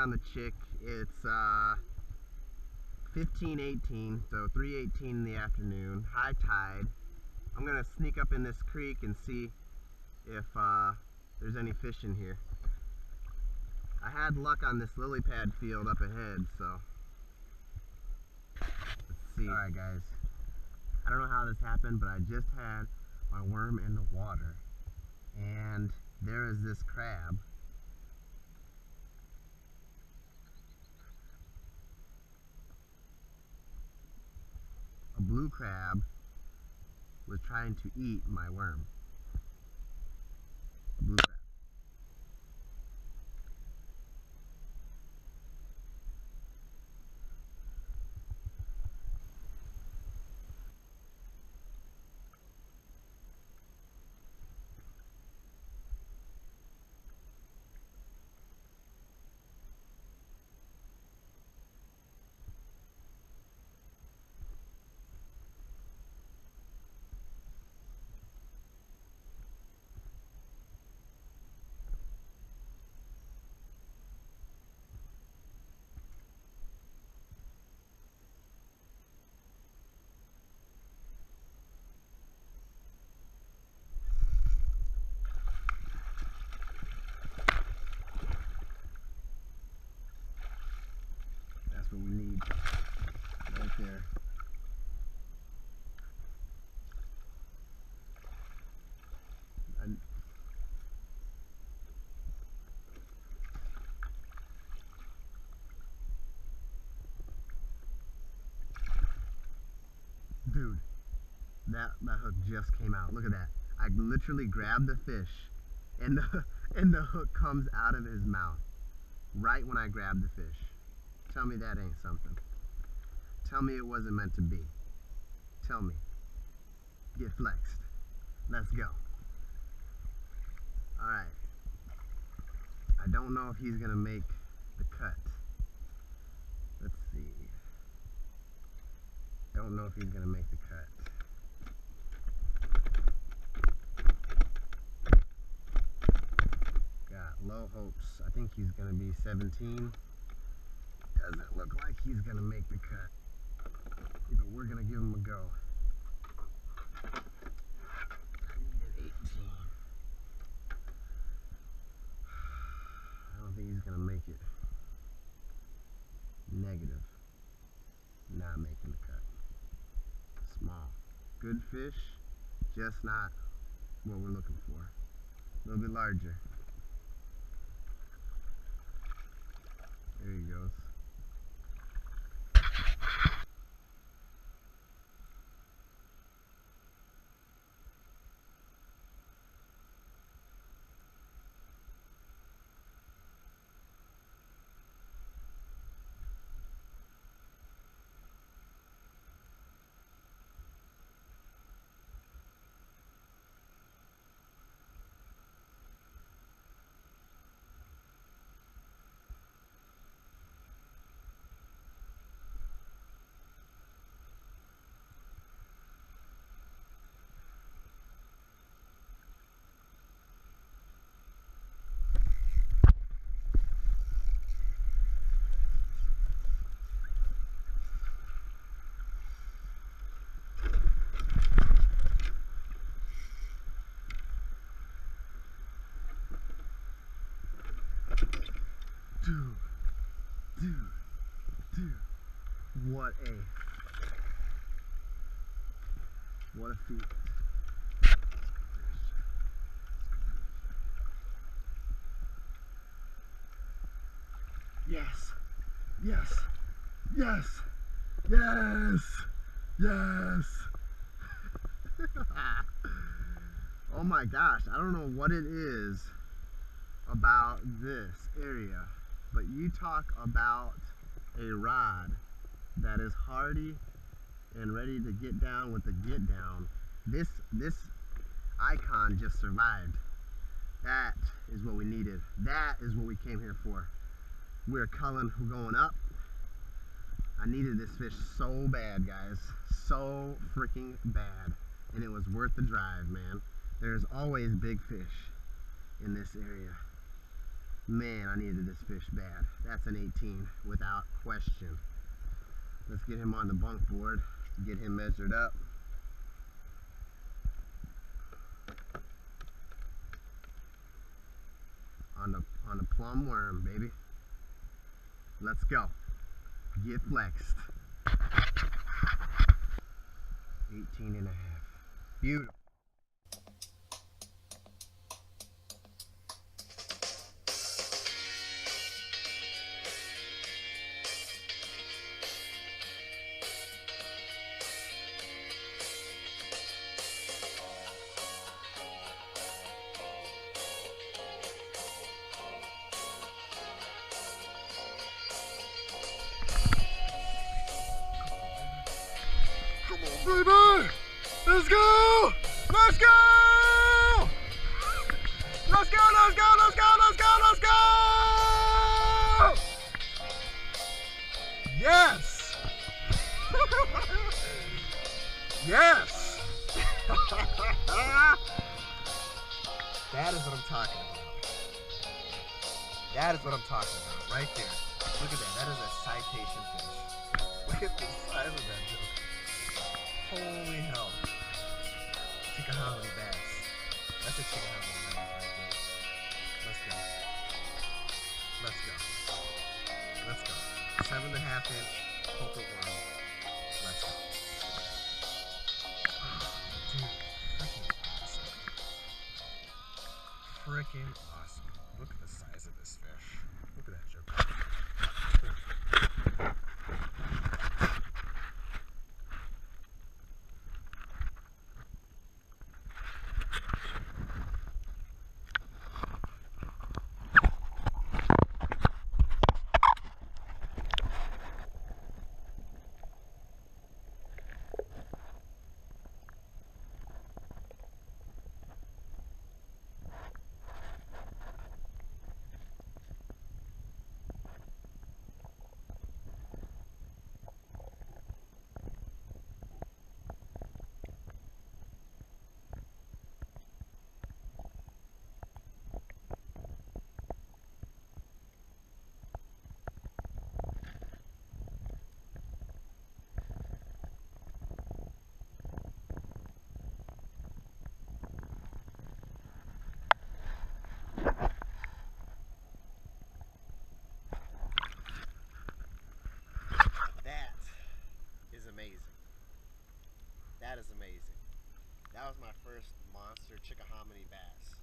on the Chick. It's 15:18, so 3:18 in the afternoon, high tide. I'm gonna sneak up in this creek and see if there's any fish in here. I had luck on this lily pad field up ahead, so let's see. Alright guys, I don't know how this happened, but I just had my worm in the water, and there is this crab. A blue crab was trying to eat my worm. A blue crab. That's what we need right there. Dude, that hook just came out. Look at that. I literally grabbed the fish and the hook comes out of his mouth right when I grabbed the fish. Tell me that ain't something. Tell me it wasn't meant to be. Tell me. Get flexed. Let's go. Alright. I don't know if he's gonna make the cut. Let's see. Don't know if he's gonna make the cut. Got low hopes. I think he's gonna be 17. Doesn't look like he's gonna make the cut. But we're gonna give him a go. I needed 18. I don't think he's gonna make it. Negative. Not making the cut. Small. Good fish, just not what we're looking for. A little bit larger. There he goes. Dude, what a feat. Yes, yes, yes, yes, yes. Oh my gosh, I don't know what it is about this area, but you talk about a rod that is hardy and ready to get down with the get down. This icon just survived. That is what we needed. That is what we came here for. We're culling, we're going up. I needed this fish so bad, guys. So freaking bad. And it was worth the drive, man. There's always big fish in this area. Man, I needed this fish bad. That's an 18 without question. Let's get him on the bunk board, get him measured up. On the plum worm, baby. Let's go. Get flexed. 18 and a half. Beautiful. Baby! Let's go! Let's go! Let's go, let's go, let's go, let's go, let's go! Yes! Yes! That is what I'm talking about. That is what I'm talking about, right there. Look at that, that is a citation fish. Look at the size of that joke. Holy hell. Chickahominy bass. That's a Chickahominy bass right there. Let's go. Let's go. Let's go. 7.5 inch poker worm. Let's go. Oh, dude, freaking awesome. Freaking awesome. Look at the size of this fish. Look at that joke. Amazing. That is amazing. That was my first monster Chickahominy bass.